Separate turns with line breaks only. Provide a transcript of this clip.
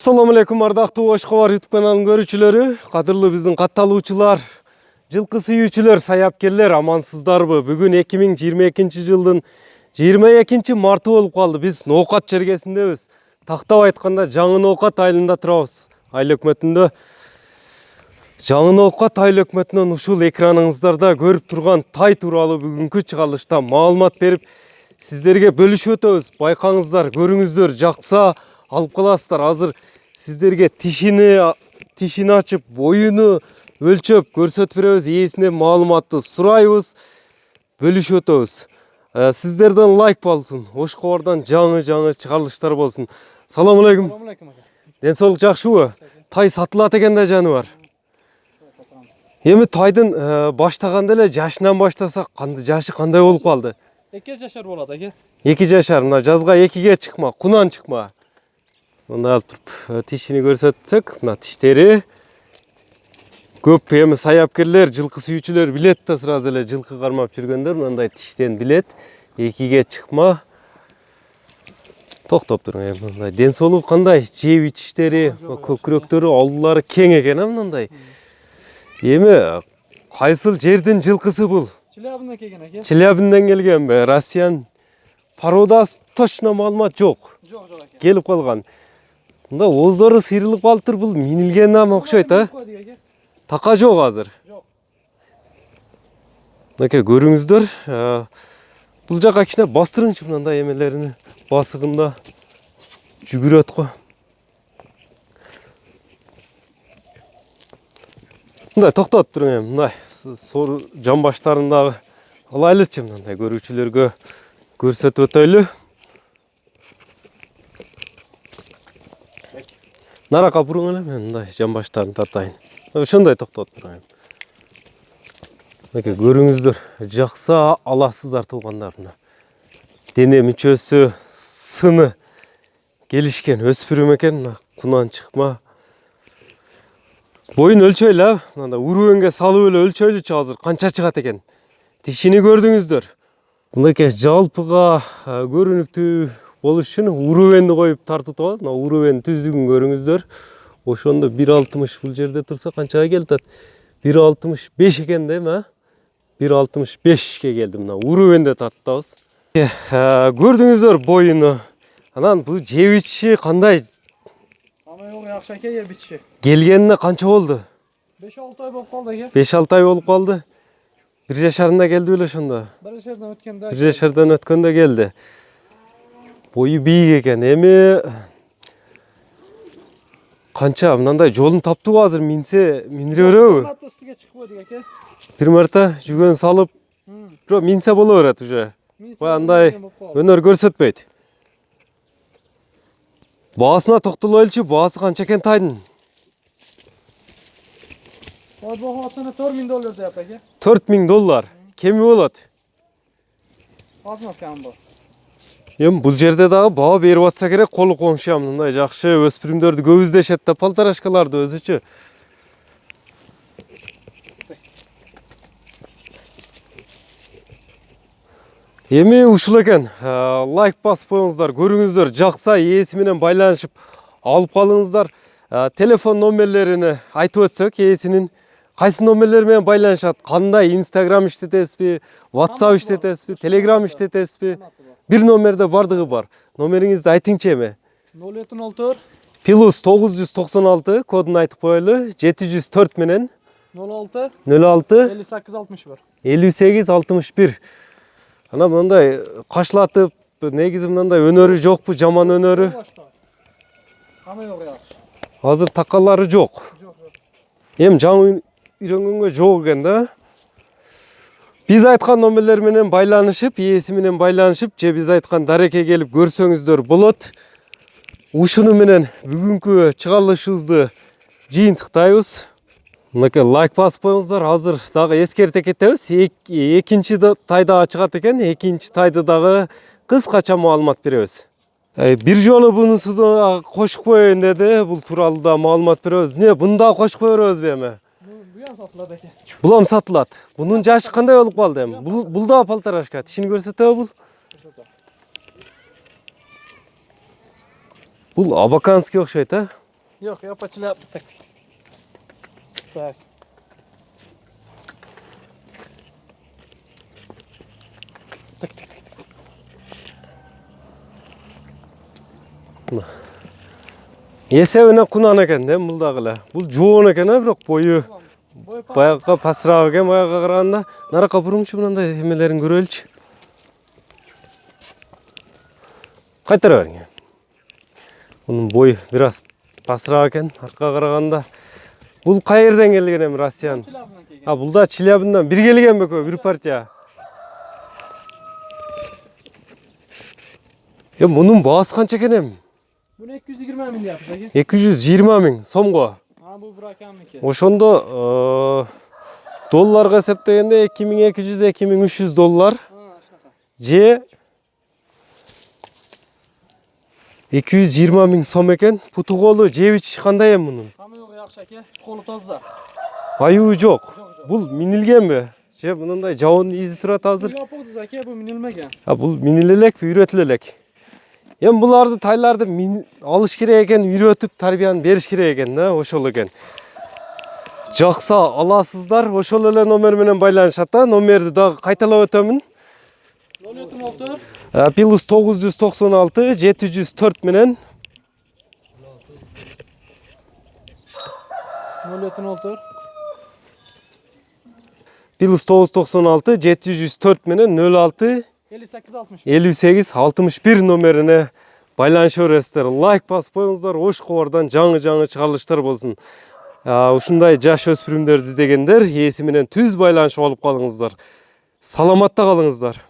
Assalamu alaikum ардактуу Oshkobar YouTube kanalının görүүчүлөрү, кадырлуу биздин катталуучулар, жылкы сүйүүчүлөр, саябкерлер, амансыздарбы? Бүгүн 2022 жылдын 22 марты болуп калды. Биз Ноокат жергесиндебиз. Тактап айтканда Жаңы Ноокат айылында турабыз. Айыл өкмөтүндө. Жаңы Ноокат айыл өкмөтүнөн ушул экраныңыздарда көрүп турган тай тууралуу бүгүнкү чыгарылышта маалымат берип, сиздерге бөлүшүп өтөбүз. Байкаңыздар, көрүңүздөр, жакса алып каласыздар. Азыр сиздерге тишини ачып, боюну өлчөп көрсөтүп беребиз, ээсинен маалыматты сурайбыз, бөлүшүп өтөбүз. Сиздерден лайк болсун, Oshkobarдан жаңы чыгарылыштар болсун. Салам алейкум.
Салам алейкум ака.
Ден соолук жакшыбы? Тай сатылат экен да жаныбар. Эми тайдын баштаганда эле жашынан баштасак, жашы кандай болуп калды?
2 жашар болот ака.
2 жашар, мына жазга 2ге чыкма, кунан чыкма. Мында алып туруп тишини көрсөтсөк, мына тиштери көп. Эми саябкерлер, жылкы сүйүүчүлөр билет да, сразу эле жылкы кармап жүргөндөр мындай тиштен билет. 2ге чыкма. Токтоп туруң, эми мындай ден соолугу кандай? Жеп ичиштери, көкүрөктөрү, алдылары кең экен, мындай. Эми кайсыл жердин жылкысы бул?
Челябиндан келген ака.
Челябиндан келгенби? Россиян породасы точно маалымат жок.
Жок ака.
Келип калган. Мында ооздору сыйрылып калыптыр, бул минилген ам окшойт, Така жок азыр.
Жок.
Мынакей көрүңүздөр. Бул жака кичине бастырыңчы, мындай эмелерини басыгында жүгүрөт го. Мындай токтоп туруң, эми мындай сор жамбаштарындагы алайлычы, мындай көрүүчүлөргө көрсөтүп өтөйлү. Нарака буруң эле, мен мындай жамбаштарын тартайын. Ошондой токтоп туруң. Мынакей көрүңүздөр, жакса аласыздар туугандар. Мына дене мүчөсү, сыны келишкен өспүрүм экен. Мына кунан чыкма. Боюн өлчөйлү, мындай уруенге салып эле өлчөйлүчү, азыр канча чыгат экен. Тишини көрдүңүздөр. Мынакей жалпыга көрүнүктүү болуш үчүн уруенди коюп тартып атабыз. Мына уруенин түздүгүн көрүңүздөр. Ошондо 1.60 бул жерде турса канчага келип атат? 1.65 экен да, эми, 1.65ке келди. Мына уруенде тартабыз. Көрдүңүздөр боюну. Анан бул жеп ичиши кандай?
Ама жок, жакшы ака, жеп ичиши.
Келгенине канча болду?
5-6 ай болуп калды ака.
5-6 ай болуп калды. 1 жашарында келди беле ошондо.
1 жашардан өткөндө.
1 жашардан өткөндө келди. Бою бийик экен. Эми канча мындай жолун таптыбы азыр, минире береби?
Атты үстүгө чыгып койдук ака.
Бир марта жүгөн салып, бирок минсе боло берет уже. Андай өнөр көрсөтпөйт. Баасына токтолойлучу, баасы канча экен тайдын?
Ой, бохосуна $4000 деп ака.
$4000. Кеми болот?
Азмас кам бар.
Эми бул жерде дагы баа берип атса керек, колу коңшуям мындай жакшы өспүрүмдөрдү көп издешет да, полторашкаларды өзүчү. Эми ушул экен. Лайк басып коюңуздар, көрүңүздөр, жакса ээси менен байланышып алып калыңыздар. Телефон номерлерини айтып өтсөк, ээсинин кайсы номерлер менен байланышат? Кандай? Instagram иштетесизби, WhatsApp иштетесизби, Telegram иштетесизби? Бир номерде бардыгы бар. Номериңизди айтыңчы эми.
0704
Плюс 996 кодун айтып коелу. 704 менен
06
06
5861.
5861. Ана мындай кашлатып, негизи мындай өнөрү жокпу, жаман өнөрү?
Ама жок жакшы.
Азыр такалары жок.
Жок, жок.
Эми жаңы үйрөнгөнгө жок экен да. Биз айткан номерлер менен байланышып, ээси менен байланышып, же биз айткан дарекке келип көрсөңүздөр болот. Ушуну менен бүгүнкү чыгарылышыбызды жыйынтыктайбыз. Мынакей лайк басып коюңуздар. Азыр дагы эскерте кетебиз. Экинчи тайда чыгат экен. Экинчи тайды дагы кыскача маалымат беребиз. Бир жолу бунусу да кошуп коеюн деди. Бул тууралуу да маалымат беребиз. Эмне, буну да кошуп кое беребизби эми?
Буям сатылат экен.
Булам сатылат. Бунун жашы кандай болуп калды эми? Бул да полторашка. Тишини көрсөтөбү бул? Бул абаканский окшойт,
Yok yapacılar. Tak. Tak.
Esebine kunan eken de buldagıla. Bul joğun eken ha, biroq boyu
Boy pa.
bayağı pasırağı eken, bayağı qaraganda. Nara kapırımçı bundan da hemelerin görölçü. Qaytara bering. Bunun boyu biraz pasırağı eken, arka qaraganda. Bul qayerden kelgen em Rossiyan?
Çilabından kelgan.
Ha, bulda Çilyabından bir kelgen beko, bir partiya. Ya bunun bağısı kança eken em?
Bunu 220 ming yapmış aka.
220 ming somgo.
Ha bu bırakanmiki.
Ошондо долларга эсептегенде 2200-2300 доллар
Ha şaka.
же 220 ming сом экен. Путу колу жебич кандай эми мунун?
Ama yok yaxşı aka. Kolu tozda.
Аюу жок.
Yok yok.
Бул минилгенби? Же мындай жабын изи турат
Bu
азыр?
yapıldız aka bu minilmegen.
А бул минилелек, үйрөтүлө элек. Эми буларды тайларды алыш керек экен, үйрөтүп тарбияны бериш керек экен да, ошол экен. Жакса аласыздар, ошол эле номер менен байланышат да. Номерди дагы кайталап өтөмүн.
076
Плюс 996 704 менен
076
плюс 996 704 менен 06
58 60.
58 61 номерине байланышып бересиздер. Лайк басып коюңуздар, ош кобардан жаңы чыгарылыштар болсун. Ушундай жаш өспүрүмдөрдү издегендер ээси менен түз байланышып алып калыңыздар. Саламатта калыңыздар.